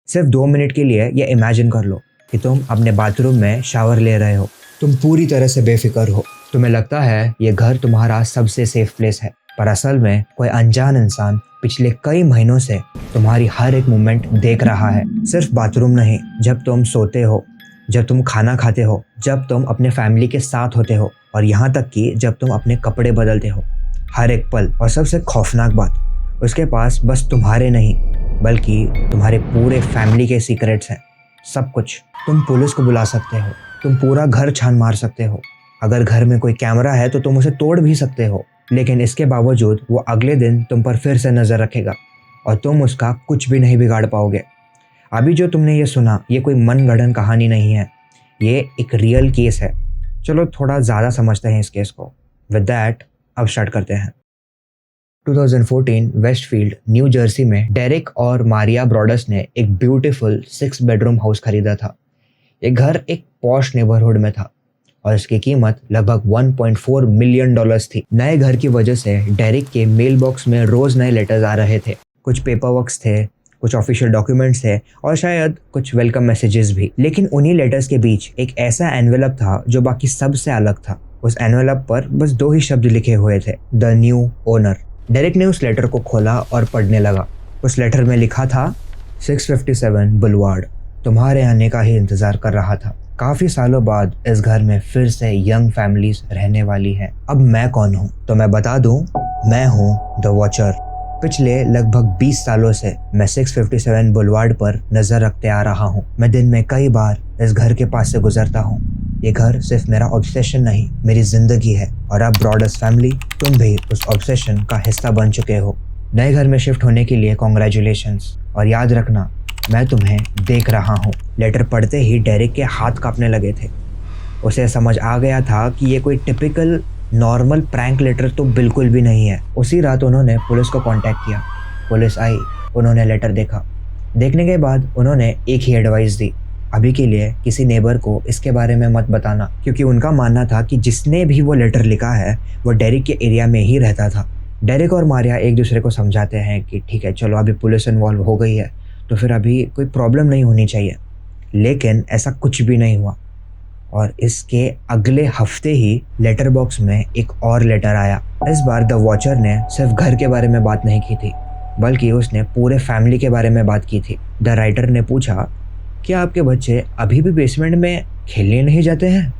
सिर्फ 2 मिनट के लिए ये इमेजिन कर लो कि तुम अपने बाथरूम में शावर ले रहे हो। तुम पूरी तरह से बेफिक्र हो। तुम्हें लगता है ये घर तुम्हारा सबसे सेफ प्लेस है, पर असल में कोई अनजान इंसान पिछले कई महीनों से तुम्हारी हर एक मूवमेंट देख रहा है। सिर्फ बाथरूम नहीं, जब तुम सोते हो, जब तुम खाना खाते हो, जब तुम अपने फैमिली के साथ होते हो, और यहाँ तक कि जब तुम अपने कपड़े बदलते हो, हर एक पल। और सबसे खौफनाक बात, उसके पास बस तुम्हारे नहीं बल्कि तुम्हारे पूरे फैमिली के सीक्रेट्स हैं। सब कुछ। तुम पुलिस को बुला सकते हो, तुम पूरा घर छान मार सकते हो, अगर घर में कोई कैमरा है तो तुम उसे तोड़ भी सकते हो, लेकिन इसके बावजूद वो अगले दिन तुम पर फिर से नज़र रखेगा और तुम उसका कुछ भी नहीं बिगाड़ पाओगे। अभी जो तुमने ये सुना, ये कोई मनगढ़ंत कहानी नहीं है, ये एक रियल केस है। चलो थोड़ा ज़्यादा समझते हैं इस केस को। विद दैट अब स्टार्ट करते हैं। 2014 वेस्टफील्ड, न्यू जर्सी में डेरिक और मारिया ब्रॉडस ने एक ब्यूटीफुल 6 बेडरूम हाउस खरीदा था। ये घर एक पॉश नेबरहुड में था और इसकी कीमत लगभग $1.4 मिलियन थी। नए घर की वजह से डेरिक के मेल बॉक्स में रोज नए लेटर्स आ रहे थे। कुछ पेपर वर्क्स थे, कुछ ऑफिशियल डॉक्यूमेंट्स थे और शायद कुछ वेलकम मैसेजेस भी। लेकिन उन्हीं लेटर्स के बीच एक ऐसा एनवेलप था जो बाकी सब से अलग था। उस एनवेलप पर बस 2 ही शब्द लिखे हुए थे, द न्यू ओनर। डेरिक ने उस लेटर को खोला और पढ़ने लगा। उस लेटर में लिखा था, 657 बुलवार्ड, तुम्हारे आने का ही इंतजार कर रहा था। काफी सालों बाद इस घर में फिर से यंग फैमिलीज रहने वाली हैं। अब मैं कौन हूँ? तो मैं बता दूं, मैं हूँ द वॉचर। पिछले लगभग 20 सालों से मैं 657 बुलवार्ड पर नजर रखते आ रहा हूँ। मैं दिन में कई बार इस घर के पास से गुजरता हूँ। ये घर सिर्फ मेरा ऑब्सेशन नहीं, मेरी जिंदगी है। और अब ब्रॉडस फैमिली, तुम भी उस ऑब्सेशन का हिस्सा बन चुके हो। नए घर में शिफ्ट होने के लिए कॉन्ग्रेचुलेशंस, और याद रखना मैं तुम्हें देख रहा हूँ। लेटर पढ़ते ही डेरिक के हाथ कांपने लगे थे। उसे समझ आ गया था कि ये कोई टिपिकल नॉर्मल प्रैंक लेटर तो बिल्कुल भी नहीं है। उसी रात उन्होंने पुलिस को कांटेक्ट किया। पुलिस आई, उन्होंने लेटर देखा। देखने के बाद उन्होंने एक ही एडवाइस दी, अभी के लिए किसी नेबर को इसके बारे में मत बताना, क्योंकि उनका मानना था कि जिसने भी वो लेटर लिखा है वो डेरिक के एरिया में ही रहता था। डेरिक और मारिया एक दूसरे को समझाते हैं कि ठीक है, चलो अभी पुलिस इन्वॉल्व हो गई है तो फिर अभी कोई प्रॉब्लम नहीं होनी चाहिए। लेकिन ऐसा कुछ भी नहीं हुआ और इसके अगले हफ्ते ही लेटर बॉक्स में एक और लेटर आया। इस बार द वॉचर ने सिर्फ घर के बारे में बात नहीं की थी, बल्कि उसने पूरे फैमिली के बारे में बात की थी। द राइटर ने पूछा, क्या आपके बच्चे अभी भी बेसमेंट में खेलने नहीं जाते हैं?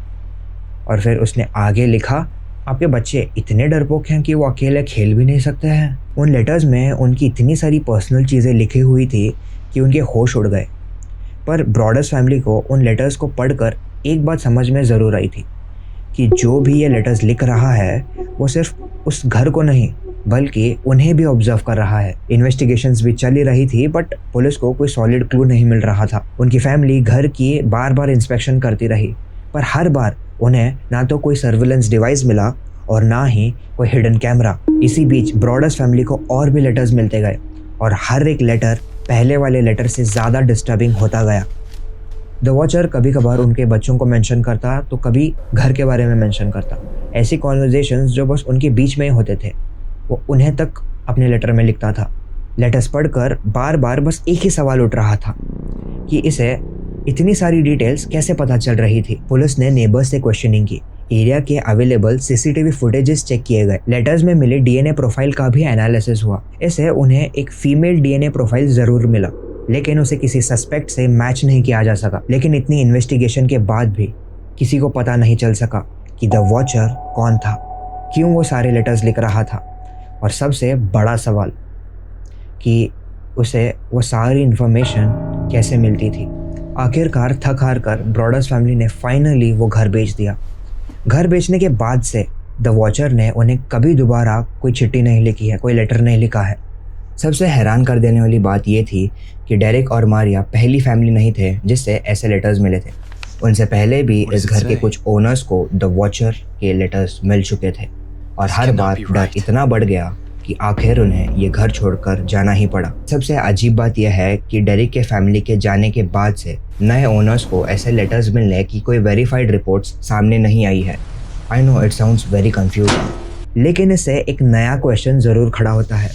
और फिर उसने आगे लिखा, आपके बच्चे इतने डरपोक हैं कि वो अकेले खेल भी नहीं सकते हैं। उन लेटर्स में उनकी इतनी सारी पर्सनल चीज़ें लिखी हुई थी कि उनके होश उड़ गए। पर ब्रॉडस फैमिली को उन लेटर्स को पढ़कर एक बात समझ में ज़रूर आई थी कि जो भी ये लेटर्स लिख रहा है वो सिर्फ उस घर को नहीं बल्कि उन्हें भी ऑब्जर्व कर रहा है। इन्वेस्टिगेशंस भी चली रही थी, बट पुलिस को कोई सॉलिड क्लू नहीं मिल रहा था। उनकी फैमिली घर की बार बार इंस्पेक्शन करती रही, पर हर बार उन्हें ना तो कोई सर्विलेंस डिवाइस मिला और ना ही कोई हिडन कैमरा। इसी बीच ब्रॉडस फैमिली को और भी लेटर्स मिलते गए और हर एक लेटर पहले वाले लेटर से ज़्यादा डिस्टर्बिंग होता गया। द वॉचर कभी कभार उनके बच्चों को मेंशन करता तो कभी घर के बारे में मेंशन करता। ऐसी कॉन्वर्जेशंस जो बस उनके बीच में ही होते थे वो उन्हें तक अपने लेटर में लिखता था। लेटर्स पढ़कर बार बार बस एक ही सवाल उठ रहा था कि इसे इतनी सारी डिटेल्स कैसे पता चल रही थी। पुलिस ने नेबर्स से क्वेश्चनिंग की, एरिया के अवेलेबल सीसीटीवी फुटेजेस चेक किए गए, लेटर्स में मिले डीएनए प्रोफाइल का भी एनालिसिस हुआ। इससे उन्हें एक फीमेल डीएनए प्रोफाइल जरूर मिला, लेकिन उसे किसी सस्पेक्ट से मैच नहीं किया जा सका। लेकिन इतनी इन्वेस्टिगेशन के बाद भी किसी को पता नहीं चल सका कि द वॉचर कौन था, क्यों वो सारे लेटर्स लिख रहा था, और सबसे बड़ा सवाल कि उसे वो सारी इन्फॉर्मेशन कैसे मिलती थी। आखिरकार थक हार कर ब्रॉडस फैमिली ने फाइनली वो घर बेच दिया। घर बेचने के बाद से द वॉचर ने उन्हें कभी दोबारा कोई चिट्ठी नहीं लिखी है, कोई लेटर नहीं लिखा है। सबसे हैरान कर देने वाली बात ये थी कि डेरिक और मारिया पहली फैमिली नहीं थे जिससे ऐसे लेटर्स मिले थे। उनसे पहले भी इस घर के कुछ ओनर्स को द वॉचर के लेटर्स मिल चुके थे और हर बार डर इतना बढ़ गया कि आखिर उन्हें ये घर छोड़कर जाना ही पड़ा। सबसे अजीब बात यह है कि डेरिक के फैमिली के जाने के बाद से नए ओनर्स को ऐसे लेटर्स मिलने की कोई वेरीफाइड रिपोर्ट्स सामने नहीं आई है। I know it sounds very confusing, लेकिन इससे एक नया क्वेश्चन ज़रूर खड़ा होता है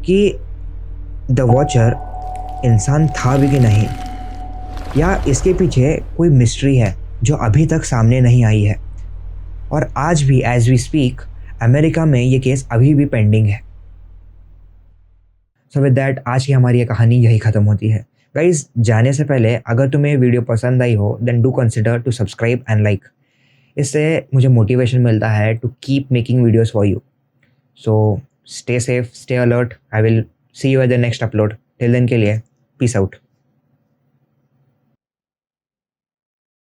कि द वॉचर इंसान था भी कि नहीं, या इसके पीछे कोई मिस्ट्री है जो अभी तक सामने नहीं आई है। और आज भी एज वी स्पीक अमेरिका में ये केस अभी भी पेंडिंग है। सो विद दैट आज की हमारी ये कहानी यही ख़त्म होती है। गाइज, जाने से पहले अगर तुम्हें वीडियो पसंद आई हो then do consider to subscribe and like. इससे मुझे मोटिवेशन मिलता है to keep making videos for you. So stay safe, stay alert. I will see you at the next upload. Till then के लिए पीस आउट।